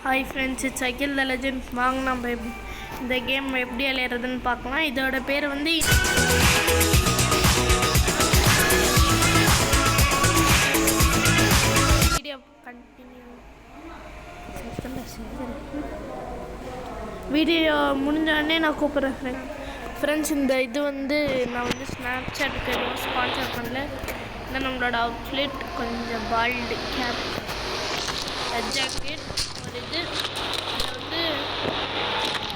Hi friends, it's cycle the legend. வாங்க நம்ம இந்த கேம் எப்படி விளையாடுறதுன்னு பார்க்கலாம். இதோட பேர் வந்து வீடியோ முடிஞ்சோடனே நான் கூப்பிட்றேன் ஃப்ரெண்ட்ஸ். இந்த இது வந்து நான் வந்து ஸ்னாப் சாட்டுக்கு எதுவும் ஸ்பான்சர் பண்ணல. இந்த நம்மளோட அவுட்ஃபிட் கொஞ்சம் பால்டு கேப் ஜாக்கெட் ஒரு இது வந்து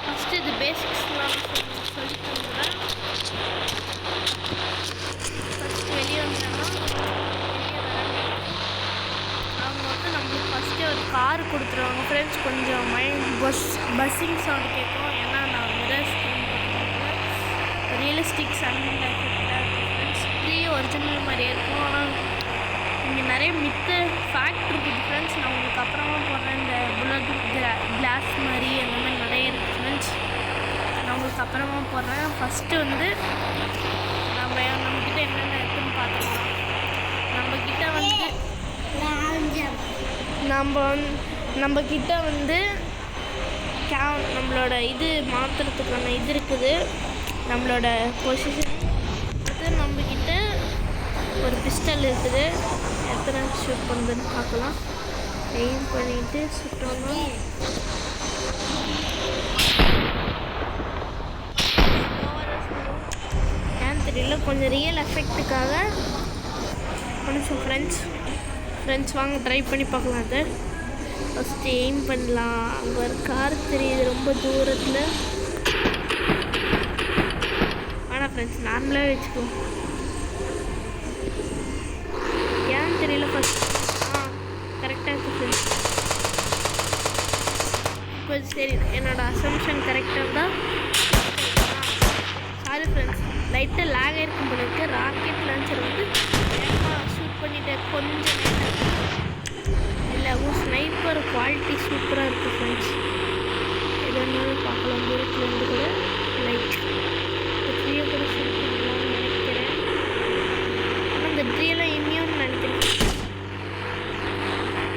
ஃபஸ்ட்டு இது பேசிக்ஸ்லாம் சொல்லி தந்துடுறேன். ஃபஸ்ட்டு வெளியே வந்தோன்னா வெளியே வராங்க அவங்க வந்து நம்மளுக்கு ஃபஸ்ட்டே ஒரு கார் கொடுத்துருவாங்க ஃப்ரெண்ட்ஸ். கொஞ்சம் பஸ்ஸிங் சவுண்ட் கேட்கும், ஏன்னா நான் மிரர் ஸ்க்ரீன் ரியலிஸ்டிக் சவுண்ட் எஃபெக்டாக இருக்கும் ஃப்ரெண்ட்ஸ். ஒரிஜினல் மாதிரியே இருக்கும். ஆனால் இங்கே நிறைய மித்து ஃபேக்ட் இருக்குது ஃப்ரெண்ட்ஸ். நான் உங்களுக்கு அப்புறமா போடுறேன். இந்த புல்லட் கிளாஸ் மாதிரி அந்த மாதிரி நிறைய இருக்குது ஃப்ரெண்ட்ஸ். நான் உங்களுக்கு அப்புறமா போடுறேன். ஃபஸ்ட்டு வந்து நம்மக்கிட்ட என்னென்ன இருக்குதுன்னு பார்த்துக்கலாம். நம்மக்கிட்ட வந்து நம்மளோட இது மாற்றுறதுக்கான இது இருக்குது. நம்மளோட பொசிஷன் இது நம்மக்கிட்ட ஒரு பிஸ்டல் இருக்குது. எத்தனை ஷூட் பண்ணுறதுன்னு பார்க்கலாம். எய்ம் பண்ணிவிட்டு சுட்டோம்னா ஏன்னு தெரியல, கொஞ்சம் ரியல் எஃபெக்ட்டுக்காக கொஞ்சம் ஃப்ரெண்ட்ஸ் வாங்க ட்ரை பண்ணி பார்க்கலாம். அதை ஃபஸ்ட்டு எய்ம் பண்ணலாம். அங்கே ஒரு கார் தெரியுது ரொம்ப தூரத்தில். ஆனால் ஃப்ரெண்ட்ஸ் நார்மலாகவே வச்சுக்குவோம். ஏன்னு தெரியல ஃபஸ்ட் கரெக்டாக இருக்குது ஃப்ரெண்ட்ஸ். இப்போ சரி, என்னோடய அசம்ஷன் கரெக்டாக இருந்தால் சாரி ஃப்ரெண்ட்ஸ், லைட்டாக லேக் ஆகிருக்கும் போல இருக்குது. ராக்கெட் லான்ச்சர் வந்து வேகமாக ஷூட் பண்ணிவிட்டு கொஞ்சம் இல்லை ஸ்னைப்பர் குவாலிட்டி சூப்பராக இருக்குது ஃப்ரெண்ட்ஸ். எது வேணாலும் பார்க்கலாம் தூரத்துலேருந்து கூட. லைக் ட்ரீயை கூட ஷூட் பண்ணலாம்னு நினைக்கிறேன். ஆனால் இந்த ட்ரீயெல்லாம் இனியும் நினைக்கிறேன்.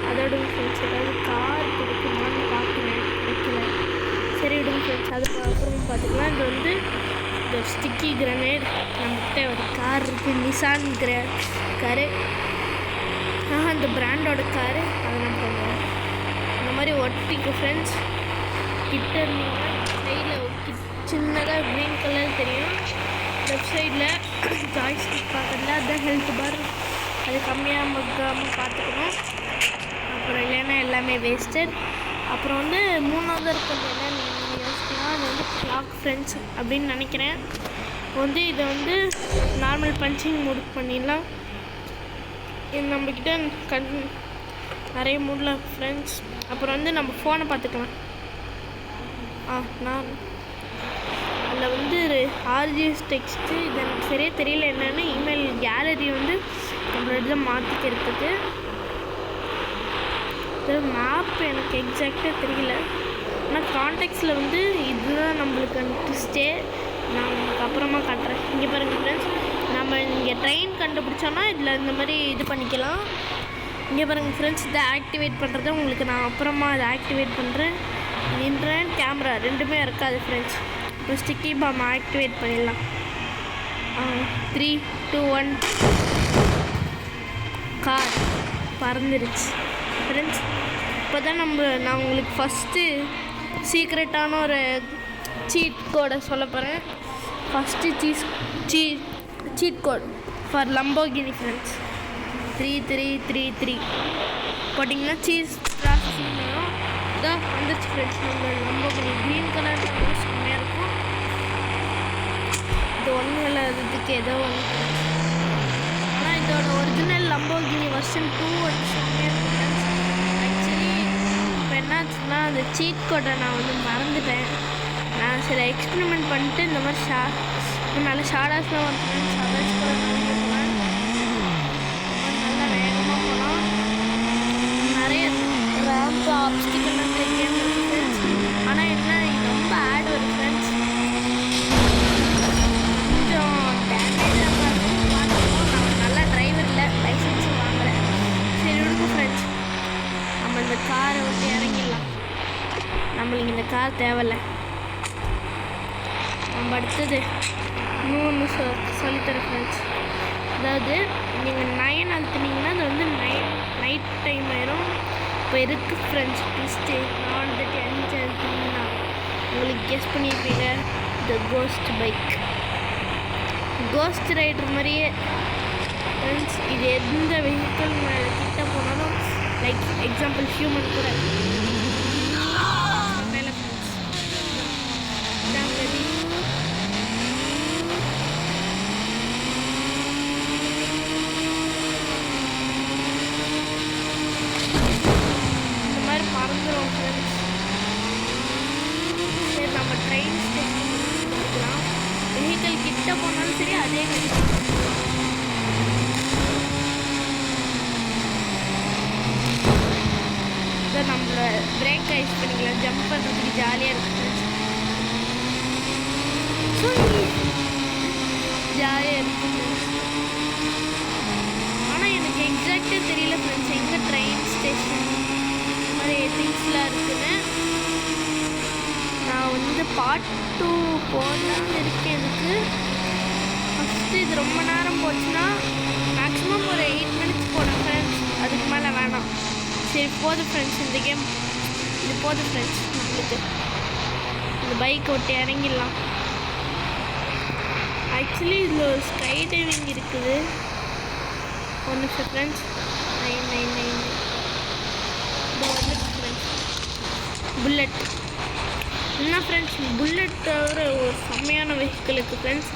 அதோட ஃப்ரெண்ட்ஸ் ஏதாவது கார் கிடைக்குமான்னு பார்க்குறேன், கிடைக்கல. சரி விடுங்க ஃப்ரெண்ட்ஸ், அது அப்புறம் பார்த்துக்கலாம். இது வந்து இந்த ஸ்டிக்கி கிரனேட். நம்மகிட்ட ஒரு கார் இருக்குது, நிசான் காரு. இந்த பிராண்டோட காரு. அதை நம்ம இந்த மாதிரி ஒட்டிக்கு ஃப்ரெண்ட்ஸ். கிட்ட இருந்தீங்கன்னா சைடில் சின்னதாக க்ரீன் கலர் தெரியும். லெஃப்ட் சைடில் ஜாய்ஸ்டிக் பார்க்கறதுல அதுதான் ஹெல்த் பார். அது கம்மியாக மக்காமல் பார்த்துக்கணும். அப்புறம் இல்லைன்னா எல்லாமே வேஸ்டட். அப்புறம் வந்து மூணாவது இருக்கிறது என்ன நீங்கள் யோசிக்கலாம், அது வந்து கிளாக் ஃப்ரெண்ட்ஸ் அப்படின்னு நினைக்கிறேன். வந்து இதை வந்து நார்மல் பஞ்சிங் மூட் பண்ணிடலாம். இது நம்மக்கிட்ட நிறைய மூடில் ஃப்ரெண்ட்ஸ். அப்புறம் வந்து நம்ம ஃபோனை பார்த்துக்கலாம். நான் அதில் வந்து ஆர்ஜிஎஸ் டெக்ஸ்ட்டு இது எனக்கு சரியாக தெரியல என்னென்னு. இமெயில் கேலரி வந்து நம்மளோட இதை மாற்றிக்கிறதுக்கு மேப் எனக்கு எக்ஸாக்டாக தெரியல. ஆனால் கான்டெக்ட்ஸில் வந்து இதுதான் நம்மளுக்கு ட்விஸ்டே. நான் உங்களுக்கு அப்புறமா காட்டுறேன். இங்கே பாருங்கள் ஃப்ரெண்ட்ஸ், நம்ம இங்கே ட்ரெயின் கண்டுபிடிச்சோன்னா இதில் இந்த மாதிரி இது பண்ணிக்கலாம். இங்கே பாருங்கள் ஃப்ரெண்ட்ஸ், இதை ஆக்டிவேட் பண்ணுறத உங்களுக்கு நான் அப்புறமா அதை ஆக்டிவேட் பண்ணுறேன். இன்டர்நெட் கேமரா ரெண்டுமே இருக்காது ஃப்ரெண்ட்ஸ். இப்போ ஸ்டிக்கி பாம் ஆக்டிவேட் பண்ணிடலாம். 3, 2, 1 கார் பறந்துருச்சு ஃப்ரெண்ட்ஸ். இப்போ தான் நான் உங்களுக்கு ஃபஸ்ட்டு சீக்ரெட்டான ஒரு சீட் கோடை சொல்ல போகிறேன். First cheat code for Lamborghini friends. 3333 போட்டிங்கன்னா சீஸ் ப்ராசஸிங் வரும். இதான் வந்துருச்சு ஃப்ரெண்ட்ஸ். நம்ம லம்போகினி க்ரீன் கலர் செம்மையாக இருக்கும். இது ஒன்றும் இல்லாததுக்கு ஏதோ ஒன்று. ஆனால் இதோட ஒரிஜினல் லம்போகினி வெர்ஷன் 2 வந்து செம்மையாக இருக்கும் ஃப்ரெண்ட்ஸ். ஆக்சுவலி இப்போ என்னாச்சுன்னா அந்த சீட் கோட்டை நான் வந்து மறந்துட்டேன். நான் சில எக்ஸ்பெரிமெண்ட் பண்ணிட்டு இந்த மாதிரி நல்ல ஷார்டாஸ்லாம் வந்து ஃப்ரெண்ட்ஸ் அதை வச்சு கூட போவேன். நல்லா வேகமாக போகலாம். நிறைய ரேம்ப் ஆப்ஸ்டிக்கெல்லாம் கேம் இருக்குது ஃப்ரெண்ட்ஸ். ஆனால் என்ன ரொம்ப ஆட் வருது ஃப்ரெண்ட்ஸ். கொஞ்சம் டேமேஜாக இருக்கும். நான் நல்லா டிரைவர் இல்லை, லைசன்ஸும் வாங்கலை. சரி விடுங்க ஃப்ரெண்ட்ஸ், நம்ம இந்த காரை விட்டு இறங்கிடலாம். நம்மளுக்கு இந்த கார் தேவையில்லை. நம்ம அடுத்தது இன்னொன்று சொல்லித்தரேன் ஃப்ரெண்ட்ஸ். அதாவது நீங்கள் 9 அழுத்துனீங்கன்னா அது வந்து நைட் டைம் ஆயிரும். இப்போ இருக்குது ஃப்ரெண்ட்ஸ் ட்விஸ்ட்டு. நான் வந்துட்டு 5 அழுத்துனீங்கன்னா உங்களுக்கு கெஸ் பண்ணியிருப்பீங்க, த கோஸ்ட் பைக், கோஸ்ட் ரைடர் மாதிரியே ஃப்ரெண்ட்ஸ். இது எந்த வெஹிக்கிள் கிட்ட போனாலும், லைக் எக்ஸாம்பிள் ஹியூமன் கூட மேலே ஃப்ரெண்ட்ஸ் இதான் ரெடி. இந்த மாதிரி பறந்துடும் ஃப்ரெண்ட்ஸ். சரி, நம்ம ட்ரெயின் ஸ்டேஷன் பண்ணிக்கலாம். வெஹிக்கிள் கிட்ட போனாலும் சரி அதே மாதிரி நம்மள பிரேக் யூஸ் பண்ணிக்கலாம். ஜம்ப் பண்ணுறதுக்கு ஜாலியாக இருக்குது, ஜாலியாக இருக்குது. ஆனால் எனக்கு எக்ஸாக்டாக தெரியல ஃப்ரெண்ட்ஸ் எங்கே ட்ரெயின் ஸ்டேஷன் மாதிரி திங்ஸ்லாம் இருக்குன்னு. நான் வந்து பார்ட் 2 போடலான்னு இருக்கேன். இதுக்கு ஃபஸ்ட்டு இது ரொம்ப நேரம் போச்சுன்னா மேக்ஸிமம் ஒரு 8 மினிட்ஸ் போனேன் ஃப்ரெண்ட்ஸ். அதுக்கு மேலே வேணாம். சரி போதும் ஃப்ரெண்ட்ஸ், இந்த கேம் இது போதும் ஃப்ரெண்ட்ஸ். நம்மளுக்கு இந்த பைக் ஓட்டி இறங்கிடலாம். ஆக்சுவலி இதில் ஒரு ஸ்கை டைவிங் இருக்குது. ஒரு நிமிஷம் ஃப்ரெண்ட்ஸ். 999 இது வந்துட்டு ஃப்ரெண்ட்ஸ் புல்லட். என்ன ஃப்ரெண்ட்ஸ், புல்லட் தவிர ஒரு செம்மையான வெஹிக்கிள் இருக்குது ஃப்ரெண்ட்ஸ்.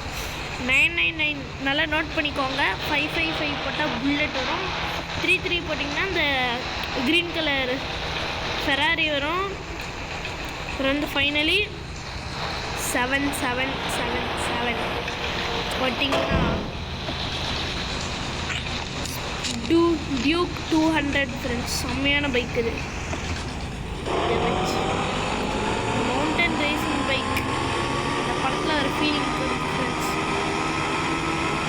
999 நல்லா நோட் பண்ணிக்கோங்க. 555 போட்டால் புல்லட் வரும். 33 போட்டிங்கன்னா இந்த க்ரீன் கலர் ஃபெராரி வரும். அப்புறம் வந்து ஃபைனலி 7777 போட்டிங்கன்னா டியூக் 200 ஃப்ரெண்ட்ஸ். செம்மையான பைக் இது. மவுண்டன் ரேசிங் பைக் இந்த படத்தில் ஒரு ஃபீலிங் இருக்குது ஃப்ரெண்ட்ஸ்.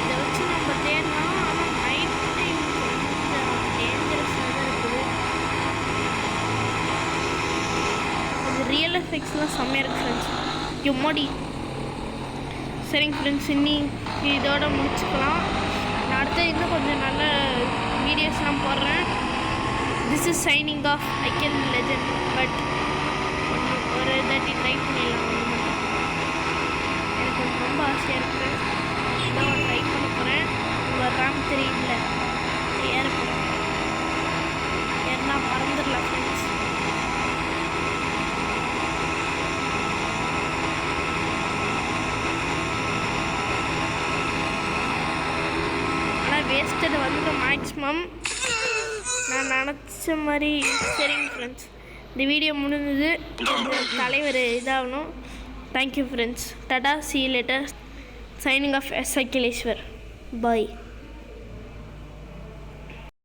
இதை வச்சு நம்ம தேடலாம். ஆனால் நைட் டைம் கொஞ்சம் டேஞ்சரஸாக தான் இருக்குது. அது ரியல் எஃபெக்ட்ஸ்லாம் செம்மையாக இருக்குது ஃப்ரெண்ட்ஸ். மோடி. சரிங்க ஃப்ரெண்ட்ஸ், இதோட முடிச்சுக்கலாம். நான் அடுத்து இன்னும் கொஞ்சம் நல்ல வீடியோஸ்லாம் போடுறேன். This is signing off icon legend. But ஒரு தாட்டி ட்ரை பண்ணிடலாம். எனக்கு ரொம்ப ஆசையாக இருக்குது. இதான் ட்ரை பண்ண போகிறேன். உங்கள் RAM தெரியல ஏறப்போம். ஏன்னா பறந்துடலாம் ஃப்ரெண்ட்ஸ். ஆனால் வேஸ்டட் வந்து மேக்ஸிமம் நான் நினச்ச மாதிரி. சரிங்க ஃப்ரெண்ட்ஸ், இந்த வீடியோ முடிஞ்சது. தலைவர் இதாகணும். Thank you friends. டாடா, see you later. Signing off as Akhileshwar. Bye.